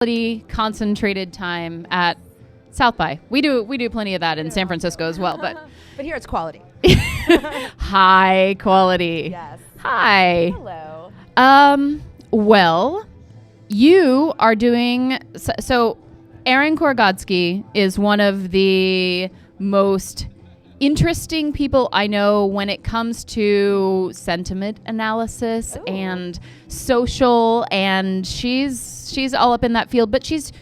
quality concentrated time at South by. We do plenty of that in San Francisco as well, but But here it's quality. high quality. Yes. Hi. Hello. Well, you are doing so. Erin Korogodsky is one of the most interesting people I know when it comes to sentiment analysis and social, and she's all up in that field. But she's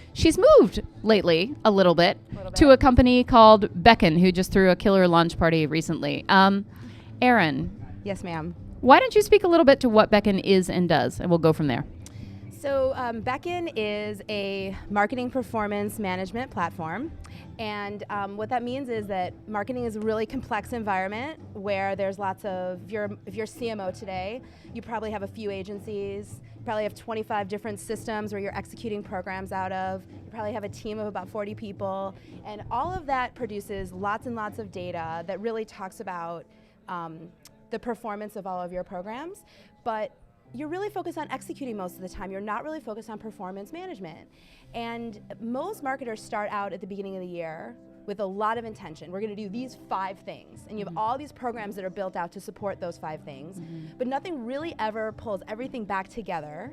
moved lately a little bit to a company called Beckon, who just threw a killer launch party recently. Erin. Yes, ma'am. Why don't you speak a little bit to what Beckon is and does, and we'll go from there. So Beckon is a marketing performance management platform. And what that means is that marketing is a really complex environment where there's lots of, if you're CMO today, you probably have a few agencies, you probably have 25 different systems where you're executing programs out of, you probably have a team of about 40 people, and all of that produces lots and lots of data that really talks about the performance of all of your programs. But you're really focused on executing most of the time. You're not really focused on performance management. And most marketers start out at the beginning of the year with a lot of intention. We're going to do these 5 things. And you have all these programs that are built out to support those 5 things. But nothing really ever pulls everything back together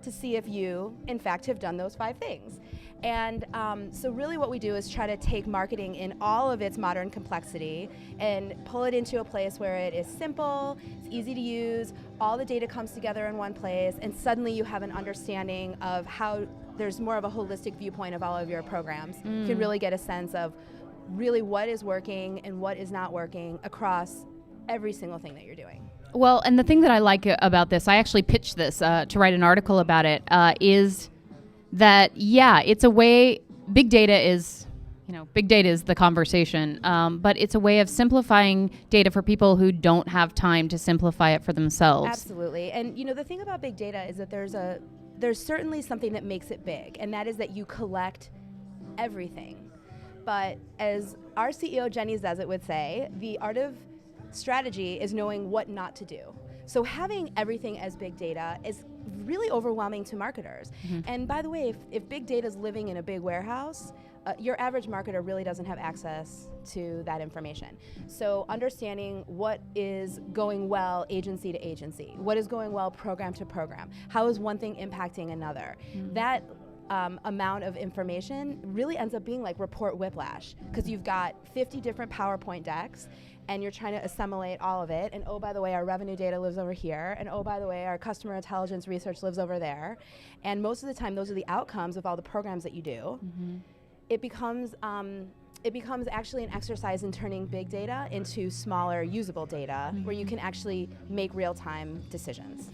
to see if you, in fact, have done those 5 things. And so really what we do is try to take marketing in all of its modern complexity and pull it into a place where it is simple, it's easy to use, all the data comes together in one place, and suddenly you have an understanding of how there's more of a holistic viewpoint of all of your programs. You can really get a sense of really what is working and what is not working across every single thing that you're doing. Well, and the thing that I like about this, I actually pitched this to write an article about it, is that, it's a way, big data is the conversation, but it's a way of simplifying data for people who don't have time to simplify it for themselves. Absolutely. And the thing about big data is that there's certainly something that makes it big, and that is that you collect everything. But as our CEO Jenny Zezit would say, the art of strategy is knowing what not to do. So having everything as big data is really overwhelming to marketers. And by the way, if big data is living in a big warehouse, your average marketer really doesn't have access to that information. So understanding what is going well agency to agency, what is going well program to program, how is one thing impacting another, that amount of information really ends up being like report whiplash, because you've got 50 different PowerPoint decks and you're trying to assimilate all of it, and oh, by the way, our revenue data lives over here, and oh, by the way, our customer intelligence research lives over there, and most of the time those are the outcomes of all the programs that you do. It becomes actually an exercise in turning big data into smaller usable data where you can actually make real-time decisions.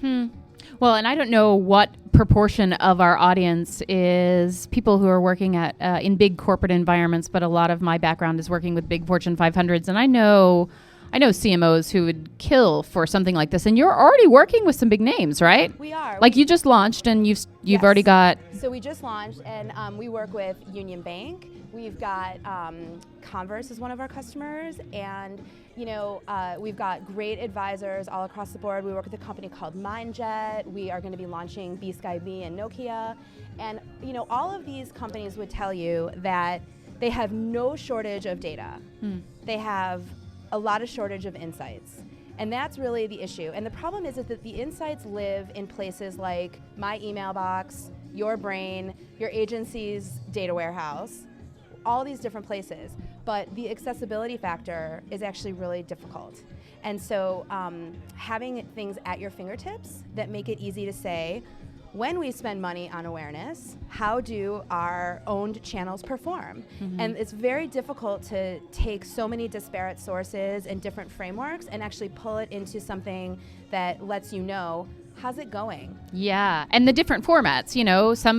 Well, and I don't know what proportion of our audience is people who are working at in big corporate environments, but a lot of my background is working with big Fortune 500s, and I know CMOs who would kill for something like this. And you're already working with some big names, right? We are. Like you just launched, and you've already got. So we just launched, and we work with Union Bank. We've got Converse as one of our customers, and we've got great advisors all across the board. We work with a company called MindJet. We are going to be launching BSkyB and Nokia, and all of these companies would tell you that they have no shortage of data. They have a lot of shortage of insights. And that's really the issue. And the problem is that the insights live in places like my email box, your brain, your agency's data warehouse, all these different places. But the accessibility factor is actually really difficult. And so having things at your fingertips that make it easy to say, when we spend money on awareness, how do our owned channels perform? And it's very difficult to take so many disparate sources and different frameworks and actually pull it into something that lets you know, how's it going? Yeah, and the different formats,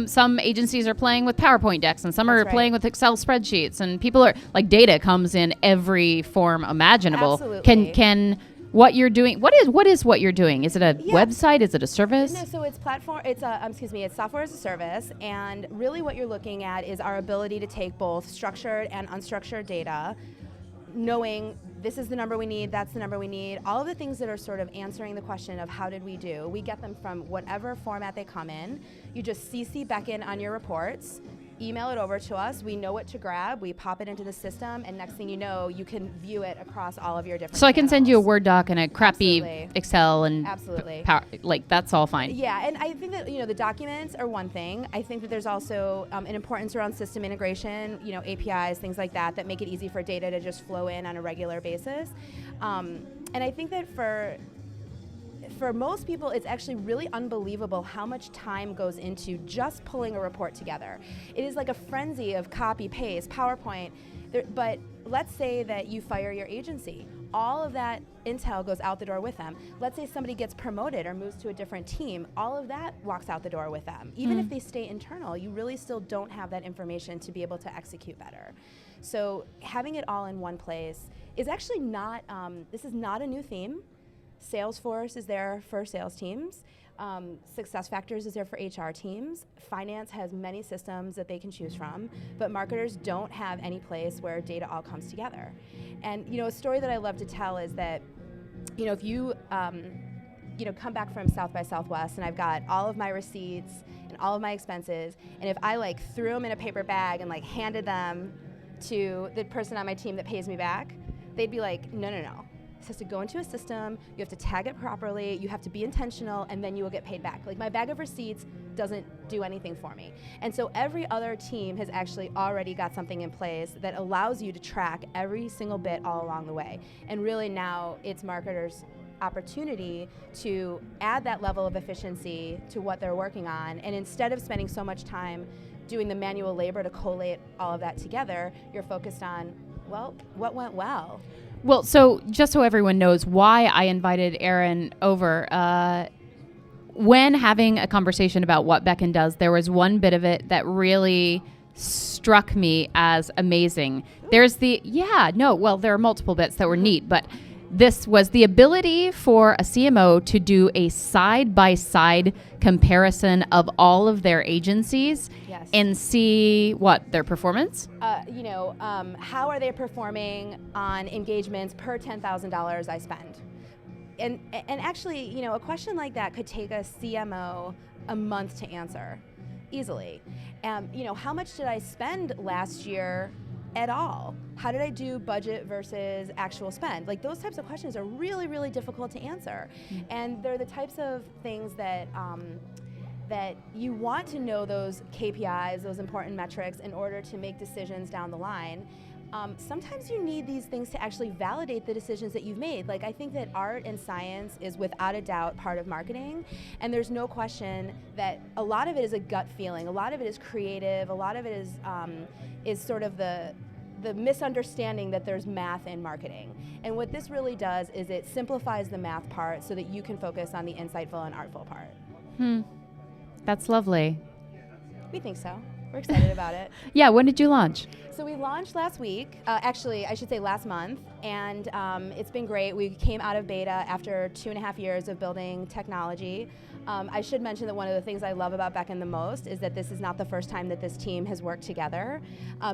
some agencies are playing with PowerPoint decks, and some are playing with Excel spreadsheets, and people are, like, data comes in every form imaginable. Absolutely. Can what you're doing, what is what you're doing? Is it a website? Is it a service? No, so it's it's software as a service, and really what you're looking at is our ability to take both structured and unstructured data, knowing this is the number we need, that's the number we need, all of the things that are sort of answering the question of how did we do, we get them from whatever format they come in. You just CC Beckon on your reports, email it over to us, we know what to grab, we pop it into the system, and next thing you know, you can view it across all of your different So I can send you a channels. Word doc and a crappy Absolutely. Excel and Absolutely. power, like that's all fine. Yeah, and I think that, the documents are one thing. I think that there's also an importance around system integration, APIs, things like that, that make it easy for data to just flow in on a regular basis. And I think that for most people, it's actually really unbelievable how much time goes into just pulling a report together. It is like a frenzy of copy, paste, PowerPoint. But let's say that you fire your agency. All of that intel goes out the door with them. Let's say somebody gets promoted or moves to a different team. All of that walks out the door with them. Even if they stay internal, you really still don't have that information to be able to execute better. So having it all in one place is actually not, this is not a new theme. Salesforce is there for sales teams. SuccessFactors is there for HR teams. Finance has many systems that they can choose from, but marketers don't have any place where data all comes together. And a story that I love to tell is that, if you come back from South by Southwest and I've got all of my receipts and all of my expenses, and if I threw them in a paper bag and handed them to the person on my team that pays me back, they'd be like, no. This has to go into a system, you have to tag it properly, you have to be intentional, and then you will get paid back. My bag of receipts doesn't do anything for me. And so every other team has actually already got something in place that allows you to track every single bit all along the way. And really now it's marketers' opportunity to add that level of efficiency to what they're working on. And instead of spending so much time doing the manual labor to collate all of that together, you're focused on, well, what went well? Well, so just so everyone knows why I invited Erin over, when having a conversation about what Beckon does, there was one bit of it that really struck me as amazing. There's there are multiple bits that were neat, but this was the ability for a CMO to do a side-by-side comparison of all of their agencies and see their performance. How are they performing on engagements per $10,000 I spend? And actually, a question like that could take a CMO a month to answer easily. How much did I spend last year at all? How did I do budget versus actual spend? Those types of questions are really, really difficult to answer. And they're the types of things that that you want to know those KPIs, those important metrics, in order to make decisions down the line. Sometimes you need these things to actually validate the decisions that you've made. I think that art and science is without a doubt part of marketing, and there's no question that a lot of it is a gut feeling, a lot of it is creative, a lot of it is sort of the misunderstanding that there's math in marketing. And what this really does is it simplifies the math part so that you can focus on the insightful and artful part. That's lovely. We think so. We're excited about it. Yeah, when did you launch? So we launched last week, actually I should say last month, and it's been great. We came out of beta after 2.5 years of building technology. I should mention that one of the things I love about Beckon the most is that this is not the first time that this team has worked together.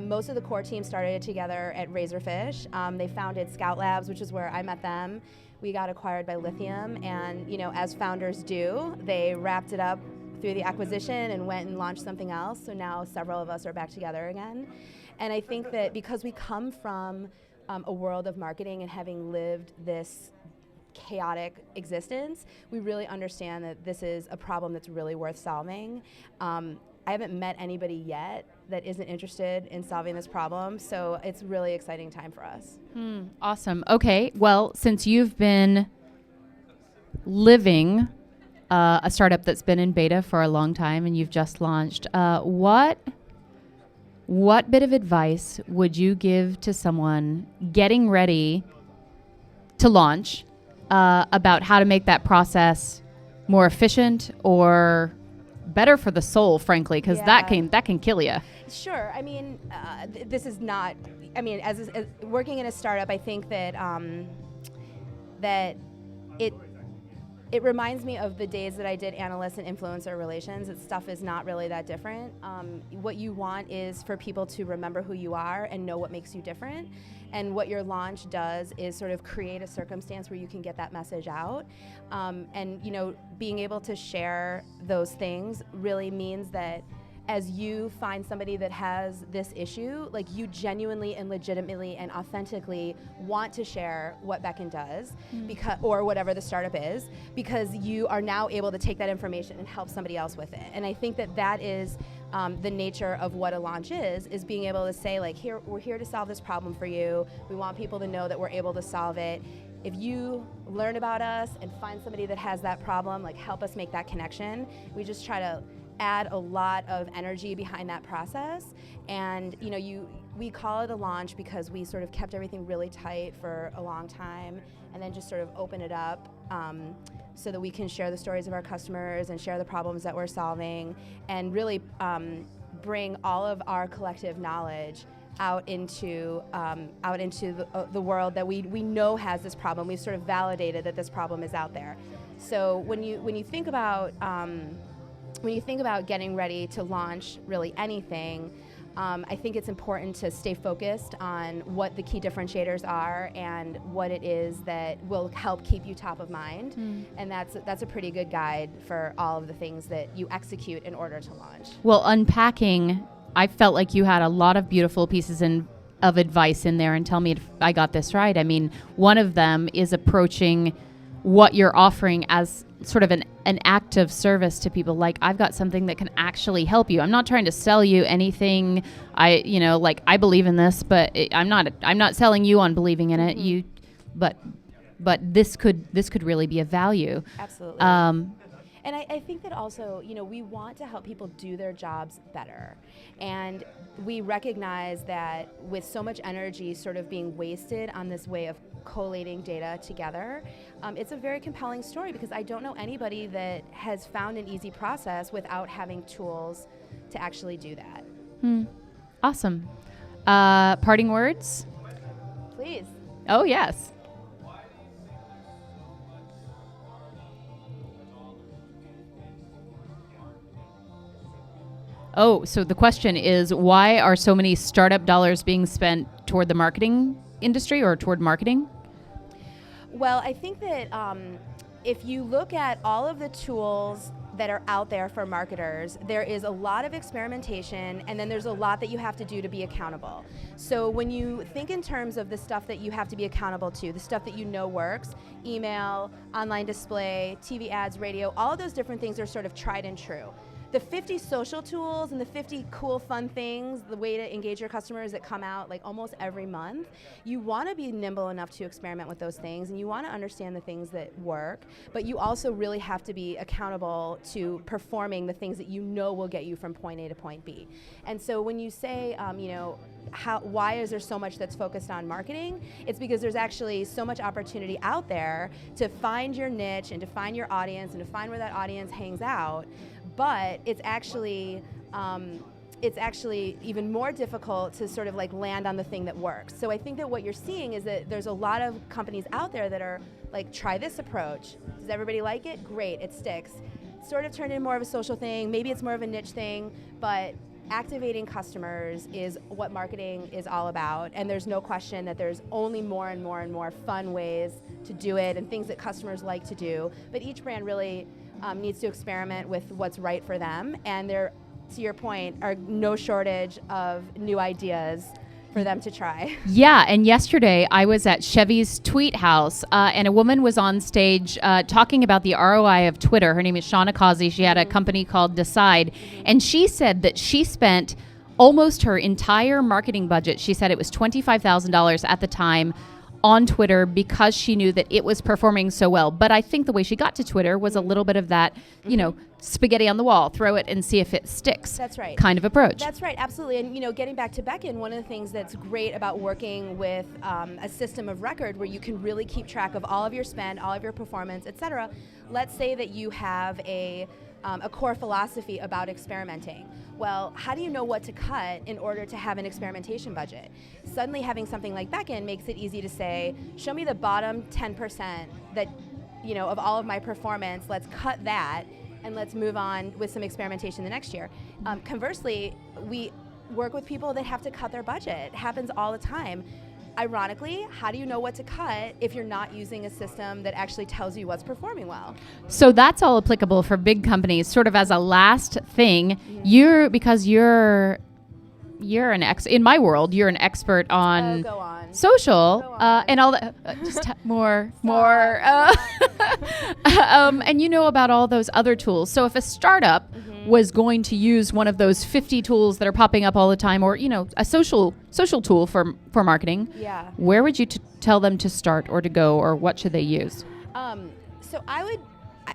Most of the core team started together at Razorfish. They founded Scout Labs, which is where I met them. We got acquired by Lithium, and as founders do, they wrapped it up through the acquisition and went and launched something else. So now several of us are back together again. And I think that because we come from a world of marketing and having lived this chaotic existence, we really understand that this is a problem that's really worth solving. I haven't met anybody yet that isn't interested in solving this problem, so it's a really exciting time for us. Awesome. Okay, well, since you've been living a startup that's been in beta for a long time and you've just launched, what bit of advice would you give to someone getting ready to launch about how to make that process more efficient or better for the soul, frankly, because that can kill you? Sure. I mean, this is not. I mean, as working in a startup, I think that that it it reminds me of the days that I did analyst and influencer relations. That stuff is not really that different. What you want is for people to remember who you are and know what makes you different. And what your launch does is sort of create a circumstance where you can get that message out. And being able to share those things really means that as you find somebody that has this issue, like you genuinely and legitimately and authentically want to share what Beckon does, or whatever the startup is, because you are now able to take that information and help somebody else with it. And I think that is the nature of what a launch is being able to say, like, we're here to solve this problem for you. We want people to know that we're able to solve it. If you learn about us and find somebody that has that problem, like, help us make that connection. We just try to add a lot of energy behind that process. And we call it a launch because we sort of kept everything really tight for a long time and then just sort of open it up so that we can share the stories of our customers and share the problems that we're solving and really bring all of our collective knowledge out into the world that we know has this problem. We've sort of validated that this problem is out there. So when you think about getting ready to launch really anything, I think it's important to stay focused on what the key differentiators are and what it is that will help keep you top of mind. And that's a pretty good guide for all of the things that you execute in order to launch. Well, unpacking, I felt like you had a lot of beautiful pieces of advice in there, and tell me if I got this right. I mean, one of them is approaching what you're offering as sort of an act of service to people. Like, I've got something that can actually help you. I'm not trying to sell you anything. I believe in this, but I'm not selling you on believing in it. But this could really be of value. Absolutely. And I think that also, we want to help people do their jobs better. And we recognize that with so much energy sort of being wasted on this way of collating data together, it's a very compelling story because I don't know anybody that has found an easy process without having tools to actually do that. Awesome. Parting words? Please. Oh, yes. Oh, so the question is, why are so many startup dollars being spent toward the marketing industry or toward marketing? Well, I think that if you look at all of the tools that are out there for marketers, there is a lot of experimentation, and then there's a lot that you have to do to be accountable. So when you think in terms of the stuff that you have to be accountable to, the stuff that works, email, online display, TV ads, radio, all of those different things are sort of tried and true. The 50 social tools and the 50 cool, fun things, the way to engage your customers that come out like almost every month, you want to be nimble enough to experiment with those things, and you want to understand the things that work, but you also really have to be accountable to performing the things that will get you from point A to point B. And so when you say, why is there so much that's focused on marketing? It's because there's actually so much opportunity out there to find your niche and to find your audience and to find where that audience hangs out. But it's actually even more difficult to sort of like land on the thing that works. So I think that what you're seeing is that there's a lot of companies out there that are like, try this approach. Does everybody like it? Great, it sticks. Sort of turned into more of a social thing. Maybe it's more of a niche thing, but activating customers is what marketing is all about. And there's no question that there's only more and more and more fun ways to do it and things that customers like to do. But each brand really needs to experiment with what's right for them, and there, to your point, are no shortage of new ideas for them to try. Yeah, and yesterday I was at Chevy's Tweet House, and a woman was on stage talking about the ROI of Twitter. Her name is Shauna Causey. She had a company called Decide, and she said that she spent almost her entire marketing budget. She said it was $25,000 at the time on Twitter because she knew that it was performing so well. But I think the way she got to Twitter was a little bit of that, spaghetti on the wall, throw it and see if it sticks. That's right. Kind of approach. That's right, absolutely. And getting back to Beckon, one of the things that's great about working with a system of record where you can really keep track of all of your spend, all of your performance, et cetera. Let's say that you have a core philosophy about experimenting. Well, how do you know what to cut in order to have an experimentation budget? Suddenly having something like Beckon makes it easy to say, show me the bottom 10% that of all of my performance, let's cut that and let's move on with some experimentation the next year. Conversely, we work with people that have to cut their budget. It happens all the time. Ironically, how do you know what to cut if you're not using a system that actually tells you what's performing well? So that's all applicable for big companies. Sort of as a last thing, because you're in my world, you're an expert on Go on. social Go on. and all that. More. And you know about all those other tools. So if a startup was going to use one of those 50 tools that are popping up all the time, or a social tool for marketing, where would you tell them to start or to go, or what should they use? So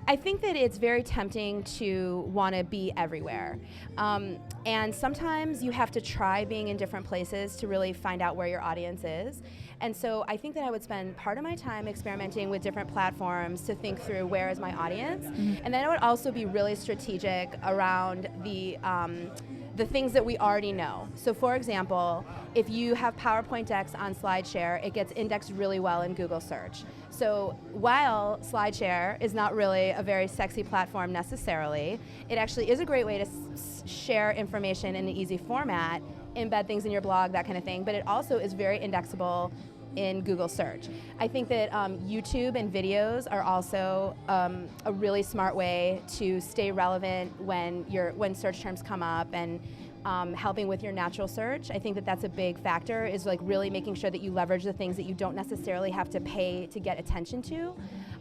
I think that it's very tempting to want to be everywhere. And sometimes you have to try being in different places to really find out where your audience is. And so I think that I would spend part of my time experimenting with different platforms to think through where is my audience. And then I would also be really strategic around the things that we already know. So for example, if you have PowerPoint decks on SlideShare, it gets indexed really well in Google search. So while SlideShare is not really a very sexy platform necessarily, it actually is a great way to share information in an easy format, embed things in your blog, that kind of thing, but it also is very indexable in Google search. I think that YouTube and videos are also a really smart way to stay relevant when search terms come up, and helping with your natural search. I think that that's a big factor, is like really making sure that you leverage the things that you don't necessarily have to pay to get attention to.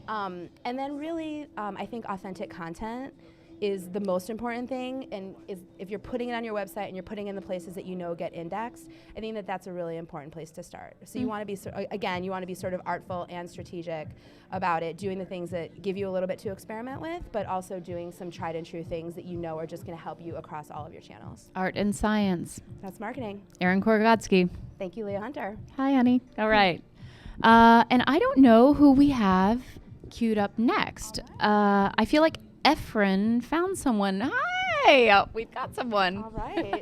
And then really, I think authentic content is the most important thing, and if you're putting it on your website and you're putting in the places that you know get indexed, I think that that's a really important place to start. So you want to be, you want to be sort of artful and strategic about it, doing the things that give you a little bit to experiment with, but also doing some tried and true things that you know are just going to help you across all of your channels. Art and science. That's marketing. Erin Korogodsky. Thank you, Leah Hunter. Hi, honey. All right. And I don't know who we have queued up next. I feel like Erin found someone. Hi! Oh, we've got someone. All right.